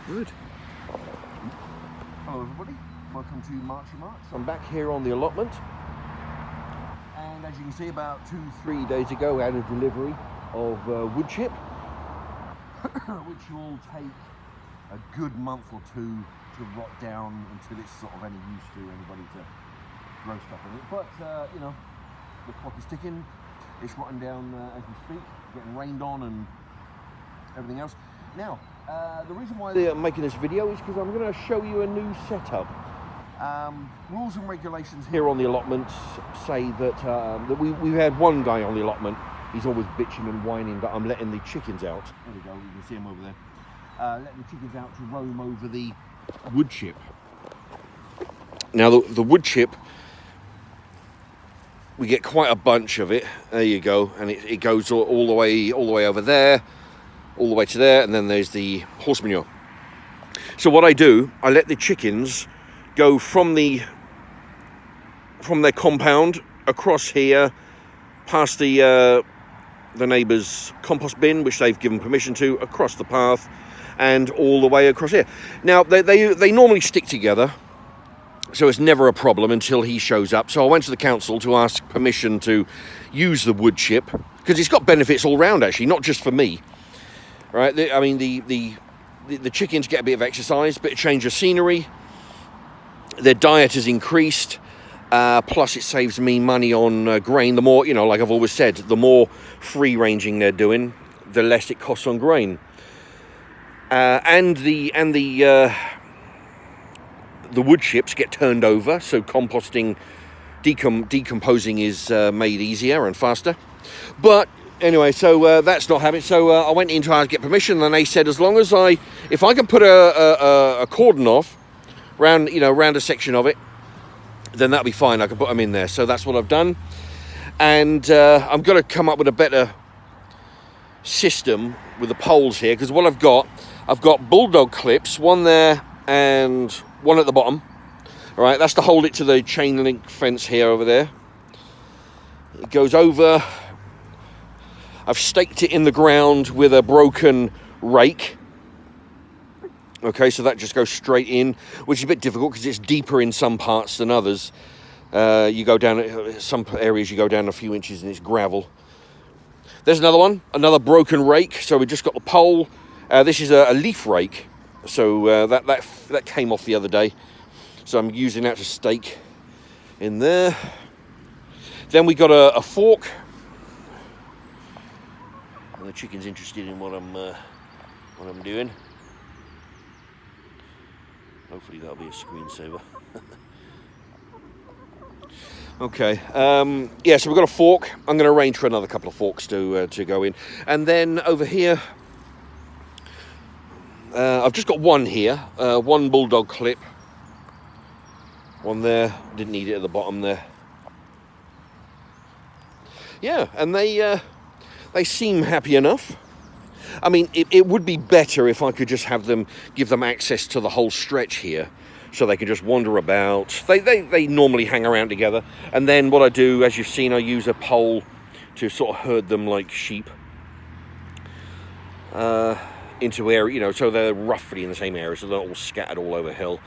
Good. Hello everybody, welcome to Marchy Marks. I'm back here on the allotment, and as you can see, about 2-3 days ago I had a delivery of wood chip, which will take a good month or two to rot down until it's sort of any use to anybody to grow stuff in it. But you know, the clock is ticking, it's rotting down as we speak, getting rained on and everything else. Now, the reason why I'm making this video is because I'm going to show you a new setup. Rules and regulations here on the allotment say that, we've had one guy on the allotment, he's always bitching and whining that I'm letting the chickens out. There we go, you can see him over there. Letting the chickens out to roam over the wood chip. Now the wood chip, we get quite a bunch of it. There you go, and it goes all the way over there, all the way to there, and then there's the horse manure. So what I do, I let the chickens go from their compound across here, past the neighbour's compost bin, which they've given permission to, across the path, and all the way across here. Now they normally stick together, so it's never a problem until he shows up. So I went to the council to ask permission to use the wood chip, because it's got benefits all round actually, not just for me. Right, I mean the chickens get a bit of exercise, bit of change of scenery. Their diet is increased, plus it saves me money on grain. The more, you know, like I've always said, the more free ranging they're doing, the less it costs on grain. And the wood chips get turned over, so composting, decomposing is made easier and faster. But anyway, so that's not happening. So I went in to get permission, and they said as long as if I can put a cordon off round a section of it, then that'll be fine. I can put them in there. So that's what I've done, and I'm going to come up with a better system with the poles here, because what I've got bulldog clips, one there and one at the bottom. All right, that's to hold it to the chain link fence here over there. It goes over. I've staked it in the ground with a broken rake. Okay, so that just goes straight in, which is a bit difficult because it's deeper in some parts than others. You go down, some areas you go down a few inches and it's gravel. There's another one, another broken rake. So we just got the pole. This is a leaf rake. So that came off the other day. So I'm using that to stake in there. Then we got a fork. The chicken's interested in what I'm doing. Hopefully that'll be a screensaver. Okay. Yeah. So we've got a fork. I'm going to arrange for another couple of forks to go in, and then over here, I've just got one here. One bulldog clip. One there. Didn't need it at the bottom there. Yeah, and they seem happy enough. I mean, it would be better if I could just give them access to the whole stretch here, so they can just wander about. They normally hang around together, and then what I do, as you've seen, I use a pole to sort of herd them like sheep into area, so they're roughly in the same area, so they're not all scattered all over hill.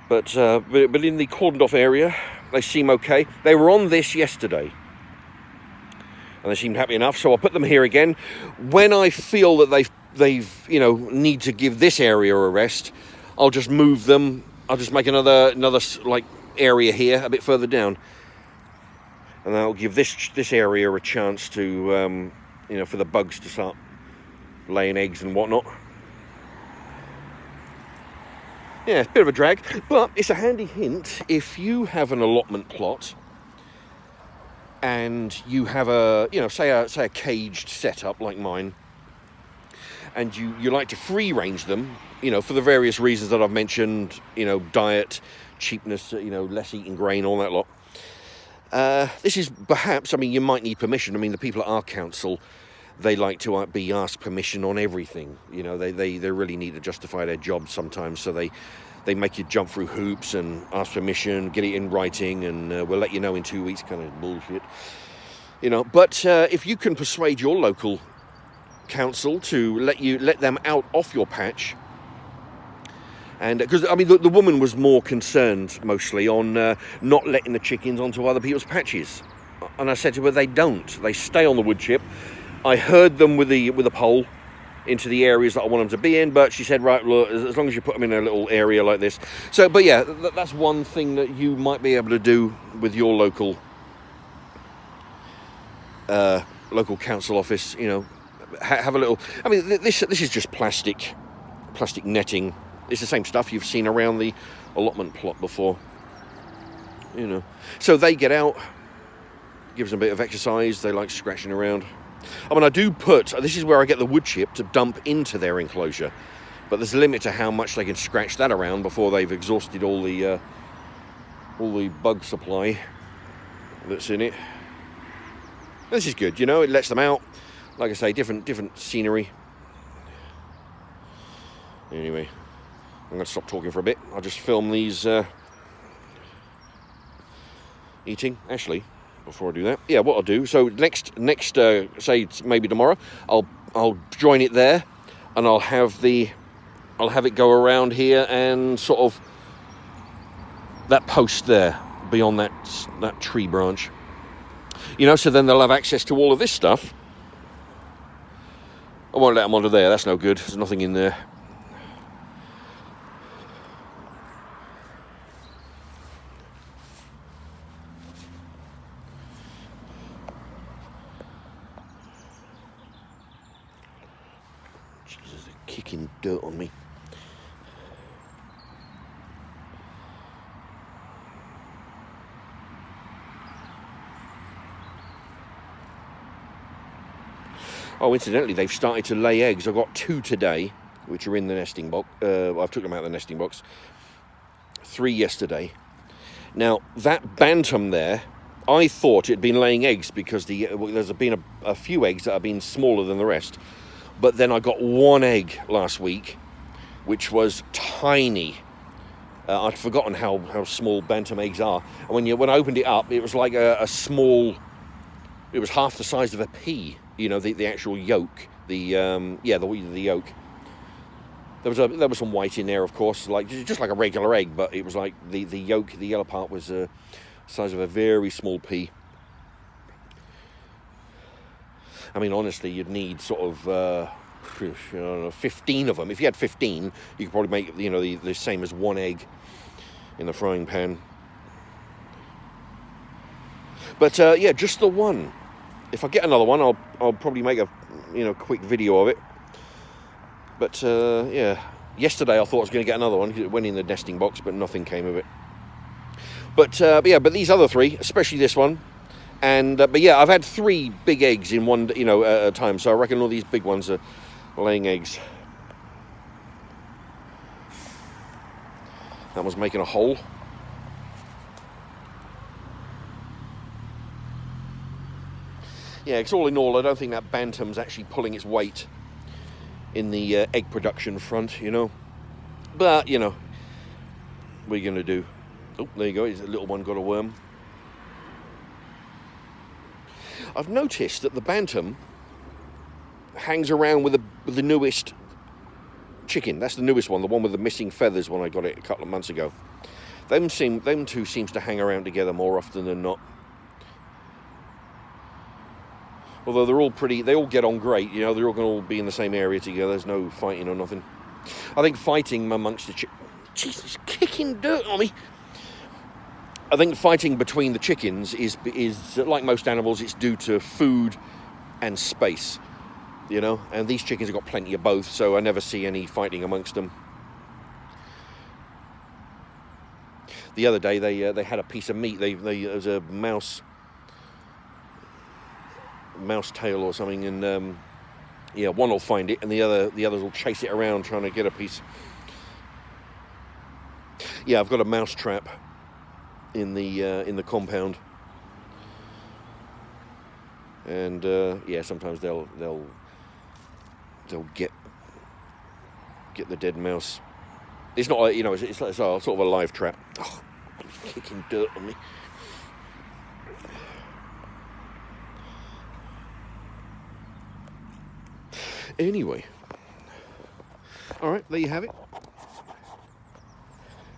But in the cordoned off area, they seem okay. They were on this yesterday, and they seemed happy enough, so I'll put them here again. When I feel that they've need to give this area a rest, I'll just move them. I'll just make another like area here a bit further down, and that'll give this area a chance to for the bugs to start laying eggs and whatnot. Yeah, it's a bit of a drag, but it's a handy hint if you have an allotment plot and you have say a caged setup like mine, and you like to free range them, for the various reasons that I've mentioned, diet, cheapness, less eating grain, all that lot. This is perhaps, you might need permission. The people at our council, they like to be asked permission on everything. They really need to justify their job sometimes, so they make you jump through hoops and ask permission, get it in writing, and we'll let you know in 2 weeks, kind of bullshit. But if you can persuade your local council to let them out off your patch. And because I mean the woman was more concerned mostly on not letting the chickens onto other people's patches, and I said to her, they don't. They stay on the wood chip. I herd them with a pole into the areas that I want them to be in, but she said, right, look, as long as you put them in a little area like this. So, but yeah, that's one thing that you might be able to do with your local council office. You know, have a little. I mean, this is just plastic netting. It's the same stuff you've seen around the allotment plot before. You know, so they get out, gives them a bit of exercise. They like scratching around. I mean, I do put, this is where I get the wood chip to dump into their enclosure, but there's a limit to how much they can scratch that around before they've exhausted all the bug supply that's in it. This is good, you know, it lets them out. Like I say, different scenery. Anyway, I'm going to stop talking for a bit. I'll just film these eating. Actually, before I do that, yeah, what I'll do, so next say maybe tomorrow, I'll join it there, and I'll have it go around here and sort of that post there beyond that tree branch, you know, so then they'll have access to all of this stuff. I won't let them onto there, that's no good, there's nothing in there. Kicking dirt on me. Oh, incidentally, they've started to lay eggs. I've got 2 today, which are in the nesting box. I've took them out of the nesting box. 3 yesterday. Now, that bantam there, I thought it'd been laying eggs because there's been a few eggs that have been smaller than the rest. But then I got 1 egg last week, which was tiny. I'd forgotten how small bantam eggs are. And when I opened it up, it was like a small. It was half the size of a pea. You know, the actual yolk. The yolk. There was some white in there, of course, like just like a regular egg, but it was like the yolk. The yellow part was the size of a very small pea. I mean, honestly, you'd need sort of 15 of them. If you had 15, you could probably make, you know, the same as 1 egg in the frying pan. But yeah, just the one. If I get another one, I'll probably make a quick video of it. But yeah, yesterday I thought I was going to get another one. It went in the nesting box, but nothing came of it. But yeah, but these other 3, especially this one. And but yeah, I've had 3 big eggs in one, at a time. So I reckon all these big ones are laying eggs. That one's making a hole. Yeah, because all in all, I don't think that bantam's actually pulling its weight in the egg production front, you know. But what are you going to do? Oh, there you go. A little one got a worm. I've noticed that the bantam hangs around with the newest chicken. That's the newest one, the one with the missing feathers when I got it a couple of months ago. Them two seems to hang around together more often than not. Although they all get on great, they're all going to be in the same area together. There's no fighting or nothing. I think fighting amongst the Jesus, kicking dirt on me. I think fighting between the chickens is like most animals, it's due to food and space, and these chickens have got plenty of both, so I never see any fighting amongst them. The other day they had a piece of meat. There was a mouse tail or something, and one will find it and the others will chase it around trying to get a piece. Yeah, I've got a mouse trap in the compound, and sometimes they'll get the dead mouse. It's not it's like sort of a live trap. Oh, it's kicking dirt on me. Anyway, all right, there you have it.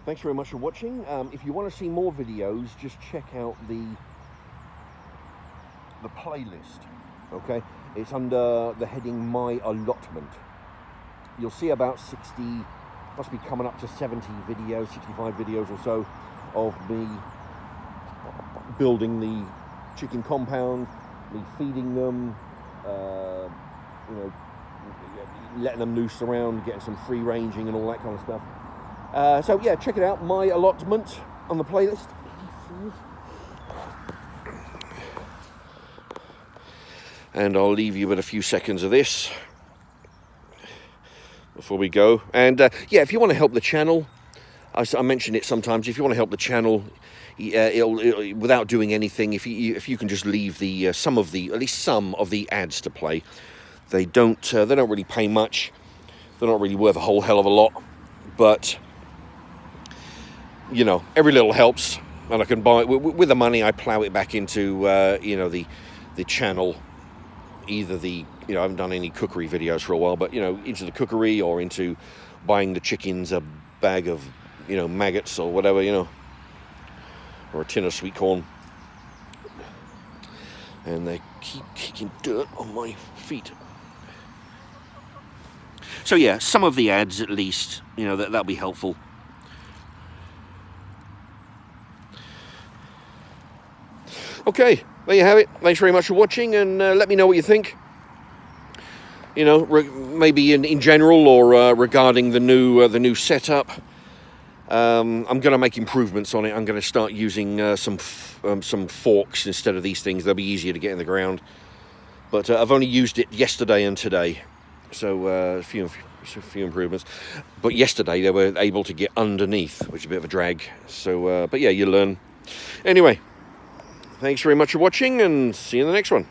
Thanks very much for watching. If you want to see more videos, just check out the playlist. Okay, it's under the heading My Allotment. You'll see about 60, must be coming up to 70 videos, 65 videos or so of me building the chicken compound, me feeding them, you know, letting them loose around, getting some free ranging and all that kind of stuff. So yeah, check it out, My Allotment on the playlist. And I'll leave you with a few seconds of this before we go. And yeah, if you want to help the channel, I mention it sometimes, if you want to help the channel, it'll, without doing anything, if you can just leave the at least some of the ads to play. They don't really pay much. They're not really worth a whole hell of a lot, but you know, every little helps, and I can buy with the money. I plow it back into you know, the channel. Either I haven't done any cookery videos for a while, but you know, into the cookery or into buying the chickens a bag of, you know, maggots or whatever, you know, or a tin of sweet corn. And they keep kicking dirt on my feet. So yeah, some of the ads at least, you know, that'll be helpful. Okay, there you have it. Thanks very much for watching, and let me know what you think. You know, maybe in general, or regarding the new setup. I'm going to make improvements on it. I'm going to start using some forks instead of these things. They'll be easier to get in the ground. But I've only used it yesterday and today, so a few improvements. But yesterday they were able to get underneath, which is a bit of a drag. So, but yeah, you learn. Anyway. Thanks very much for watching, and see you in the next one.